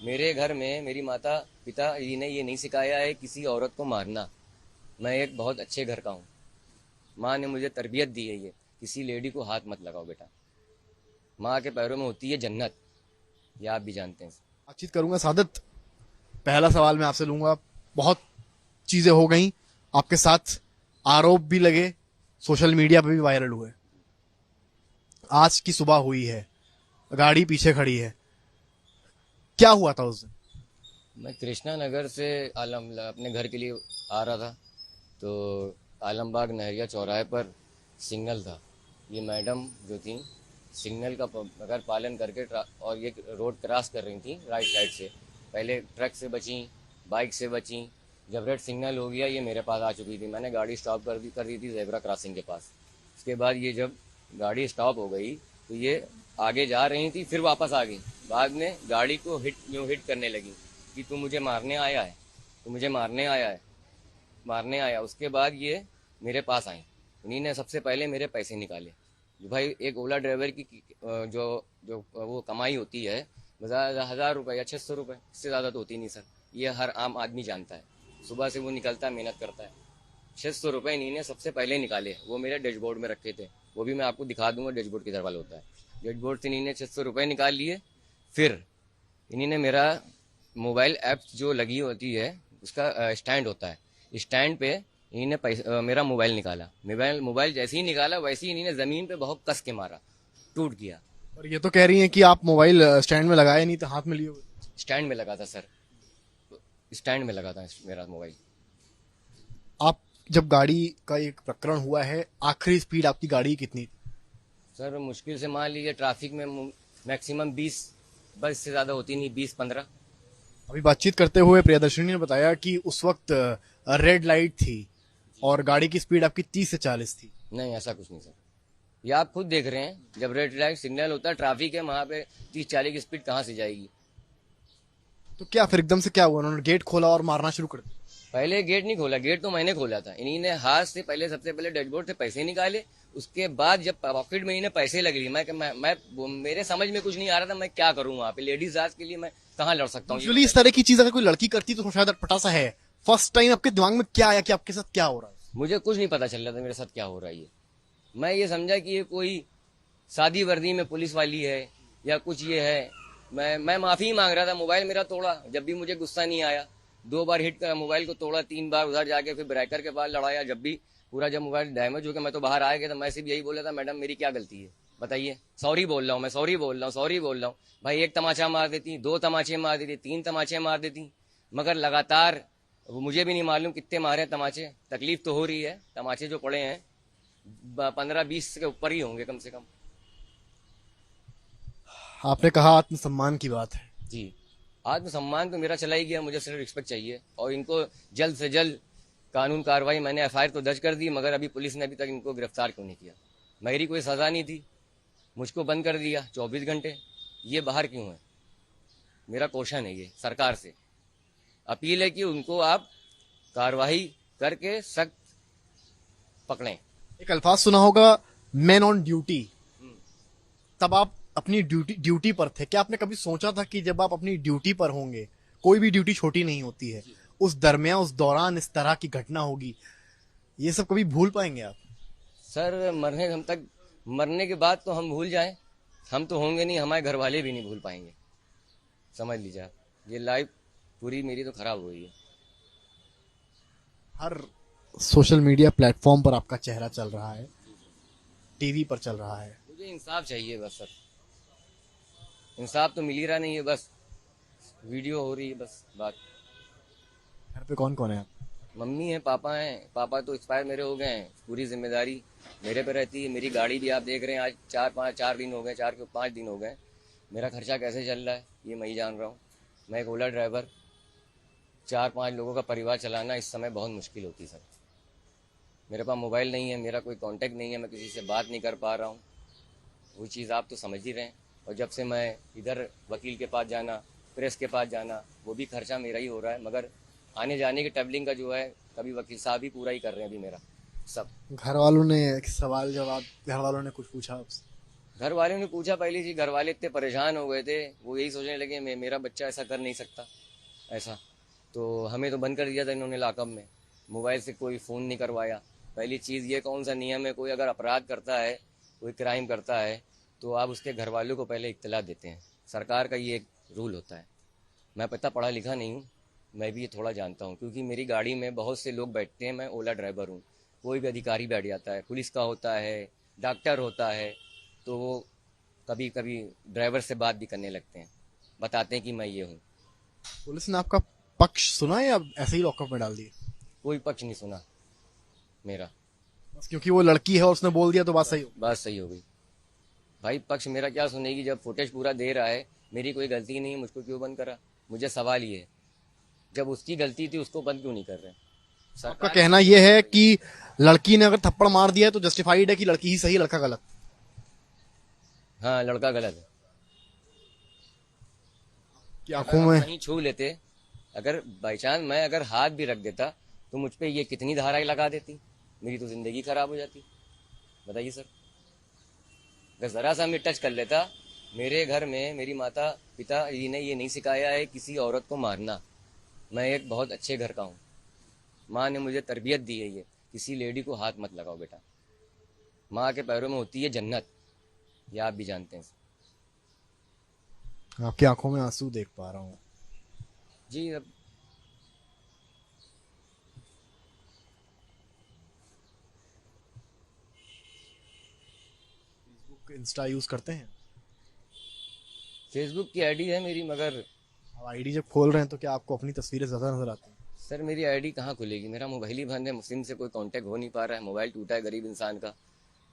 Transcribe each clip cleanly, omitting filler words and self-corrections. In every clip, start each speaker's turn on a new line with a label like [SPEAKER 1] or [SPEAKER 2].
[SPEAKER 1] मेरे घर में मेरी माता पिता जी ने ये नहीं सिखाया है किसी औरत को मारना। मैं एक बहुत अच्छे घर का हूँ। माँ ने मुझे तरबियत दी है ये, किसी लेडी को हाथ मत लगाओ बेटा। माँ के पैरों में होती है जन्नत, ये आप भी जानते हैं।
[SPEAKER 2] बातचीत करूंगा सादत। पहला सवाल मैं आपसे लूंगा। बहुत चीजें हो गई आपके साथ, आरोप भी लगे, सोशल मीडिया पे भी वायरल हुए। आज की सुबह हुई है, गाड़ी पीछे खड़ी है, क्या हुआ था उस दिन?
[SPEAKER 1] मैं कृष्णा नगर से आलम अपने घर के लिए आ रहा था, तो आलमबाग नहरिया चौराहे पर सिग्नल था। ये मैडम जो थी सिग्नल का अगर पालन करके और ये रोड क्रॉस कर रही थी राइट साइड से। पहले ट्रक से बची, बाइक से बची। जब रेड सिग्नल हो गया ये मेरे पास आ चुकी थी। मैंने गाड़ी स्टॉप कर दी थी जेब्रा क्रॉसिंग के पास। उसके बाद ये जब गाड़ी स्टॉप हो गई तो ये आगे जा रही थी, फिर वापस आ गई। बाद में गाड़ी को हिट करने लगी कि तू मुझे मारने आया है, तू मुझे मारने आया है, मारने आया। उसके बाद ये मेरे पास आई। उन्हीं ने सबसे पहले मेरे पैसे निकाले। जो भाई एक ओला ड्राइवर की जो जो वो कमाई होती है 1000 रुपये या 600 रुपये, इससे ज़्यादा तो होती नहीं सर। ये हर आम आदमी जानता है। सुबह से वो निकलता है, मेहनत करता है। 600 रुपये इन्हीं ने सबसे पहले निकाले। वो मेरे डैशबोर्ड में रखे थे, वो भी मैं आपको दिखा दूंगा डैशबोर्ड किधर वाला होता है। डैशबोर्ड से इन्हीं ने 600 रुपये निकाल लिए। फिर इन्हीं ने मेरा मोबाइल ऐप जो लगी होती है उसका स्टैंड होता है, स्टैंड पे इन्हीं ने मेरा मोबाइल निकाला। मोबाइल मोबाइल जैसे ही निकाला वैसे ही इन्हीं ने ज़मीन पे बहुत कस के मारा, टूट गया।
[SPEAKER 2] और ये तो कह रही हैं कि आप मोबाइल स्टैंड में लगाए नहीं, तो हाथ में लिए हुए।
[SPEAKER 1] स्टैंड में लगा था सर, स्टैंड में लगा था मेरा मोबाइल।
[SPEAKER 2] आप जब गाड़ी का एक प्रकरण हुआ है, आखिरी स्पीड आपकी गाड़ी की कितनी थी?
[SPEAKER 1] सर मुश्किल से मान लीजिए ट्रैफिक में मैक्सिमम 20, बस से ज़्यादा होती नहीं, 20-15।
[SPEAKER 2] अभी बातचीत करते हुए प्रियदर्शनी ने बताया कि उस वक्त रेड लाइट थी और गाड़ी की स्पीड आपकी 30 से 40 थी।
[SPEAKER 1] नहीं ऐसा कुछ नहीं सर, ये आप खुद देख रहे हैं। जब रेड लाइट सिग्नल होता है, ट्रैफिक है, वहाँ पे 30-40 की स्पीड कहाँ से जाएगी।
[SPEAKER 2] तो क्या फिर एकदम से क्या हुआ, उन्होंने गेट खोला और मारना शुरू कर दिया?
[SPEAKER 1] पहले गेट नहीं खोला, गेट तो मैंने खोला था। इन्हीं ने हाथ से पहले सबसे पहले डैशबोर्ड से पैसे निकाले। उसके बाद जब पॉकेट में इन्हें पैसे लग लिए, मेरे समझ में कुछ नहीं आ रहा था मैं क्या करूँ वहाँ पे। लेडीज आज के लिए मैं कहाँ लड़ सकता हूँ ये
[SPEAKER 2] यूजुअली इस
[SPEAKER 1] बताइए।
[SPEAKER 2] तरह की चीज अगर कोई लड़की करती तो शायद अटपटा सा है। फर्स्ट टाइम आपके दिमाग में क्या आया कि आपके साथ क्या हो रहा है?
[SPEAKER 1] मुझे कुछ नहीं पता चल रहा था मेरे साथ क्या हो रहा है ये। मैं ये समझा कि ये कोई शादी वर्दी में पुलिस वाली है या कुछ ये है। मैं माफी मांग रहा था। मोबाइल मेरा तोड़ा, जब भी मुझे गुस्सा नहीं आया। 2 बार हिट कर मोबाइल को तोड़ा, 3 बार उधर जाके फिर ब्रेकर के पास लड़ाया। जब भी पूरा जब मोबाइल डैमेज हो गया मैं तो बाहर आ गया था। मैं सिर्फ यही बोला था, मैडम मेरी क्या गलती है बताइए। सॉरी बोल रहा हूँ मैं, सॉरी बोल रहा हूँ, सॉरी बोल रहा हूँ। भाई एक तमाचा मार देती, 2 तमाचे मार देती, 3 तमाचे मार देती, मगर लगातार वो मुझे भी नहीं मालूम कितने मारे तमाचे। तकलीफ तो हो रही है, तमाचे जो पड़े हैं 15-20 के ऊपर ही होंगे कम से कम।
[SPEAKER 2] आपने कहा आत्मसम्मान की बात है।
[SPEAKER 1] जी, आत्मसम्मान तो मेरा चला ही गया। मुझे सिर्फ रिस्पेक्ट चाहिए और इनको जल्द से जल्द कानून कार्रवाई। मैंने एफआईआर तो दर्ज कर दी, मगर अभी पुलिस ने अभी तक इनको गिरफ्तार क्यों नहीं किया। मेरी कोई सज़ा नहीं थी, मुझको बंद कर दिया 24 घंटे। ये बाहर क्यों है, मेरा क्वेश्चन है ये सरकार से। अपील है कि उनको आप कार्रवाई करके सख्त पकड़ें।
[SPEAKER 2] एक अल्फाज सुना होगा, मैन ऑन ड्यूटी। तब आप अपनी ड्यूटी पर थे। क्या आपने कभी सोचा था कि जब आप अपनी ड्यूटी पर होंगे, कोई भी ड्यूटी छोटी नहीं होती है, उस दरमियान उस दौरान इस तरह की घटना होगी? ये सब कभी भूल पाएंगे आप?
[SPEAKER 1] सर मरने के बाद तो हम भूल जाएं, हम तो होंगे नहीं, हमारे घर वाले भी नहीं भूल पाएंगे। समझ लीजिए आप, ये लाइफ पूरी मेरी तो खराब हो गई है।
[SPEAKER 2] हर सोशल मीडिया प्लेटफॉर्म पर आपका चेहरा चल रहा है, टीवी पर चल रहा है।
[SPEAKER 1] मुझे इंसाफ चाहिए बस सर। इंसाफ तो मिल ही रहा नहीं है, बस वीडियो हो रही है बस बात।
[SPEAKER 2] घर पे कौन कौन है आप?
[SPEAKER 1] मम्मी है, पापा हैं। पापा तो एक्सपायर मेरे हो गए हैं, पूरी जिम्मेदारी मेरे पे रहती है। मेरी गाड़ी भी आप देख रहे हैं, आज 4 दिन हो गए, 4 के 5 दिन हो गए। मेरा खर्चा कैसे चल रहा है ये मैं ही जान रहा हूँ। मैं एक ओला ड्राइवर, 4-5 लोगों का परिवार चलाना इस समय बहुत मुश्किल होती है सर। मेरे पास मोबाइल नहीं है, मेरा कोई कांटेक्ट नहीं है, मैं किसी से बात नहीं कर पा रहा हूँ। वो चीज़ आप तो समझ ही रहे हैं। और जब से मैं इधर वकील के पास जाना, प्रेस के पास जाना, वो भी खर्चा मेरा ही हो रहा है। मगर आने जाने की ट्रैवलिंग का जो है, कभी वकील साहब ही पूरा ही कर रहे हैं अभी मेरा सब।
[SPEAKER 2] घर वालों ने एक सवाल जवाब, घर वालों ने कुछ पूछा आपसे?
[SPEAKER 1] घर वालों ने पूछा पहली चीज, घर वाले इतने परेशान हो गए थे, वो यही सोचने लगे मेरा बच्चा ऐसा कर नहीं सकता ऐसा। तो हमें तो बंद कर दिया था इन्होंने लॉकअप में, मोबाइल से कोई फ़ोन नहीं करवाया। पहली चीज़ ये कौन सा नियम है, कोई अगर अपराध करता है, कोई क्राइम करता है, तो आप उसके घर वालों को पहले इत्तला देते हैं। सरकार का ये एक रूल होता है। मैं पता पढ़ा लिखा नहीं हूँ, मैं भी ये थोड़ा जानता हूँ, क्योंकि मेरी गाड़ी में बहुत से लोग बैठते हैं, मैं ओला ड्राइवर हूँ। कोई भी अधिकारी बैठ जाता है, पुलिस का होता है, डॉक्टर होता है, तो वो कभी कभी ड्राइवर से बात भी करने लगते हैं, बताते हैं कि मैं ये हूँ।
[SPEAKER 2] पुलिस ने आपका पक्ष सुना है या ऐसे ही लॉकअप में डाल दिए?
[SPEAKER 1] कोई पक्ष नहीं सुना मेरा।
[SPEAKER 2] बस क्योंकि वो लड़की है और उसने बोल दिया तो बात सही हो?
[SPEAKER 1] बात सही हो गई। भाई पक्ष मेरा क्या सुनेगी, जब फुटेज पूरा दे रहा है, मेरी कोई गलती नहीं है, मुझको क्यों बंद करा? मुझे सवाल ये है, जब उसकी गलती थी उसको बंद क्यों नहीं कर रहे?
[SPEAKER 2] आपका
[SPEAKER 1] सरकार
[SPEAKER 2] कहना यह है कि लड़की ने अगर थप्पड़ मार दिया है तो जस्टिफाइड है कि लड़की ही सही लड़का गलत?
[SPEAKER 1] हाँ, लड़का गलत है।
[SPEAKER 2] की
[SPEAKER 1] अगर
[SPEAKER 2] आंखों
[SPEAKER 1] हम
[SPEAKER 2] में
[SPEAKER 1] कहीं छू लेते, अगर बाई चांस मैं अगर हाथ भी रख देता, तो मुझ पे ये कितनी धाराएं लगा देती, मेरी तो जिंदगी खराब हो जाती। बताइए सर, अगर जरा सा मैं टच कर लेता, मेरे घर में मेरी माता पिता जी ने ये नहीं सिखाया है किसी औरत को मारना। मैं एक बहुत अच्छे घर का हूँ, माँ ने मुझे तरबियत दी है ये, किसी लेडी को हाथ मत लगाओ बेटा, माँ के पैरों में होती है जन्नत, ये आप भी जानते हैं।
[SPEAKER 2] आपकी आंखों में आंसू देख पा रहा हूँ।
[SPEAKER 1] जी अब
[SPEAKER 2] इंस्टा यूज करते हैं?
[SPEAKER 1] फेसबुक की आईडी है मेरी, मगर
[SPEAKER 2] अब आईडी जब खोल रहे हैं तो क्या आपको अपनी तस्वीरें ज्यादा नजर आती हैं?
[SPEAKER 1] सर मेरी आईडी कहाँ खुलेगी, मेरा मोबाइल ही बंद है, मुस्लिम से कोई कांटेक्ट हो नहीं पा रहा है, मोबाइल टूटा है गरीब इंसान का,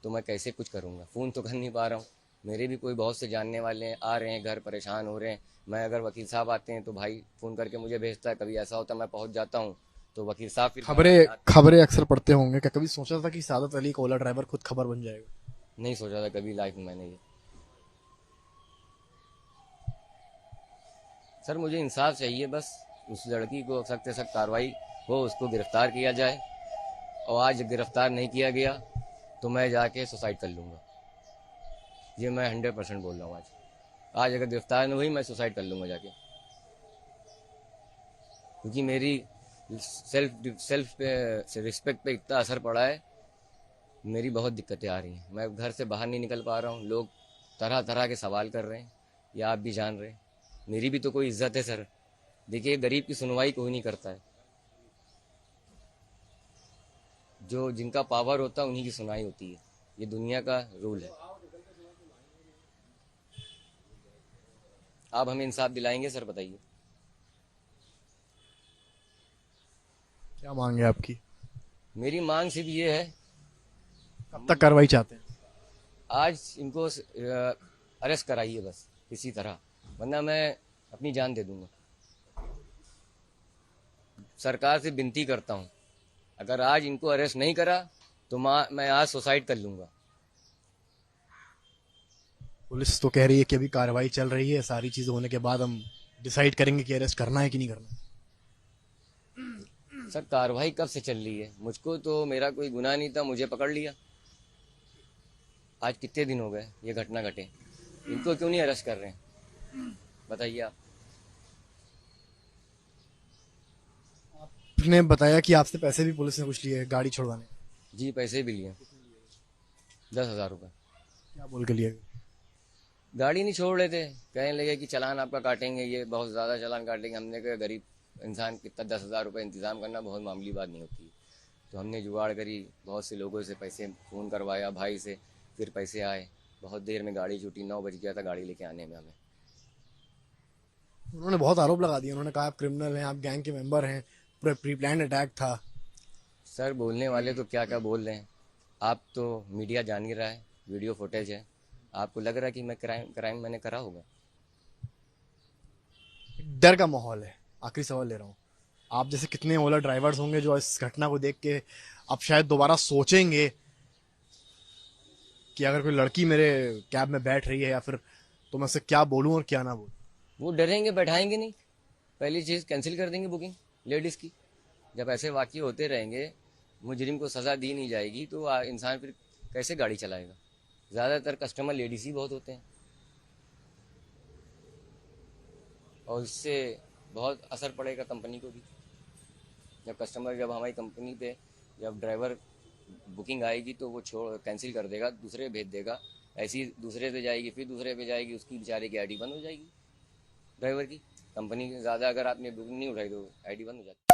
[SPEAKER 1] तो मैं कैसे कुछ करूँगा, फ़ोन तो कर नहीं पा रहा हूँ। मेरे भी कोई बहुत से जानने वाले हैं, आ रहे हैं घर, परेशान हो रहे हैं। मैं अगर वकील साहब आते हैं तो भाई फ़ोन करके मुझे भेजता है, कभी ऐसा होता है मैं पहुँच जाता हूँ तो वकील साहब फिर
[SPEAKER 2] खबरें खबरें अक्सर पढ़ते होंगे, क्या कभी सोचा था कि सादत अली का ओला ड्राइवर खुद खबर बन जाएगा?
[SPEAKER 1] नहीं सोचा था कभी लाइफ में मैंने ये। सर मुझे इंसाफ चाहिए बस, उस लड़की को सख्त से सख्त कार्रवाई हो, उसको गिरफ्तार किया जाए, और आज गिरफ्तार नहीं किया गया तो मैं जाके सुसाइड कर लूँगा। ये मैं 100% बोल रहा हूँ। आज अगर गिरफ्तार नहीं हुई मैं सुसाइड कर लूँगा जाके, क्योंकि मेरी सेल्फ पे रिस्पेक्ट पे इतना असर पड़ा है, मेरी बहुत दिक्कतें आ रही हैं, मैं घर से बाहर नहीं निकल पा रहा हूँ, लोग तरह तरह के सवाल कर रहे हैं, या आप भी जान रहे हैं, मेरी भी तो कोई इज्जत है सर। देखिए गरीब की सुनवाई कोई नहीं करता है, जो जिनका पावर होता है उन्हीं की सुनाई होती है, ये दुनिया का रूल है। आप हमें इंसाफ दिलाएंगे सर, बताइए।
[SPEAKER 2] क्या मांग है आपकी?
[SPEAKER 1] मेरी मांग सिर्फ ये है,
[SPEAKER 2] कब तक कार्रवाई चाहते हैं?
[SPEAKER 1] आज इनको अरेस्ट कराइए बस किसी तरह, वरना मैं अपनी जान दे दूंगा। सरकार से विनती करता हूँ, अगर आज इनको अरेस्ट नहीं करा तो मैं आज सुसाइड कर लूँगा।
[SPEAKER 2] पुलिस तो कह रही है कि अभी कार्रवाई चल रही है, सारी चीजें होने के बाद हम डिसाइड करेंगे कि अरेस्ट करना है कि नहीं करना।
[SPEAKER 1] सर कार्रवाई कब से चल रही है, मुझको तो मेरा कोई गुनाह नहीं था, मुझे पकड़ लिया। आज कितने दिन हो गए ये घटना घटे, इनको क्यों नहीं अरेस्ट कर रहे हैं, बताइए आप।
[SPEAKER 2] आपने बताया कि आपसे पैसे भी पुलिस ने कुछ लिए गाड़ी छुड़वाने।
[SPEAKER 1] जी पैसे भी लिए, 10,000 रुपये।
[SPEAKER 2] क्या बोल के लिए?
[SPEAKER 1] गाड़ी नहीं छोड़ रहे थे, कहने लगे कि चालान आपका काटेंगे, ये बहुत ज़्यादा चालान काटेंगे। हमने कहा गरीब इंसान कितना 10,000 रुपये इंतज़ाम करना बहुत मामूली बात नहीं होती, तो हमने जुगाड़ करी, बहुत से लोगों से पैसे फ़ोन करवाया, भाई से, फिर पैसे आए, बहुत देर में गाड़ी छूटी, 9 बज गया था गाड़ी लेके आने में हमें।
[SPEAKER 2] उन्होंने बहुत आरोप लगा दिए, उन्होंने कहा आप क्रिमिनल हैं, आप गैंग के मेंबर हैं, पूरा प्री प्लान अटैक था।
[SPEAKER 1] सर बोलने वाले तो क्या क्या बोल रहे हैं, आप तो मीडिया जान ही रहा है, वीडियो फुटेज है, आपको लग रहा है कि मैं क्राइम मैंने करा होगा?
[SPEAKER 2] डर का माहौल है। आखिरी सवाल ले रहा हूँ, आप जैसे कितने ओला ड्राइवर्स होंगे जो इस घटना को देख के अब शायद दोबारा सोचेंगे कि अगर कोई लड़की मेरे कैब में बैठ रही है या फिर, तो मैं उससे क्या बोलूं और क्या ना बोलूं।
[SPEAKER 1] वो डरेंगे, बैठाएंगे नहीं, पहली चीज़ कैंसिल कर देंगे बुकिंग लेडीज़ की। जब ऐसे वाक़ये होते रहेंगे, मुजरिम को सज़ा दी नहीं जाएगी, तो इंसान फिर कैसे गाड़ी चलाएगा? ज़्यादातर कस्टमर लेडीज़ ही बहुत होते हैं और इससे बहुत असर पड़ेगा कंपनी को भी। जब हमारी कंपनी पे जब ड्राइवर बुकिंग आएगी तो वो छोड़ कैंसिल कर देगा, दूसरे भेज देगा, ऐसी दूसरे पे जाएगी, फिर दूसरे पे जाएगी, उसकी बेचारे की आईडी बंद हो जाएगी ड्राइवर की। कंपनी ज़्यादा अगर आपने बुकिंग नहीं उठाई तो आईडी बंद हो जाती है।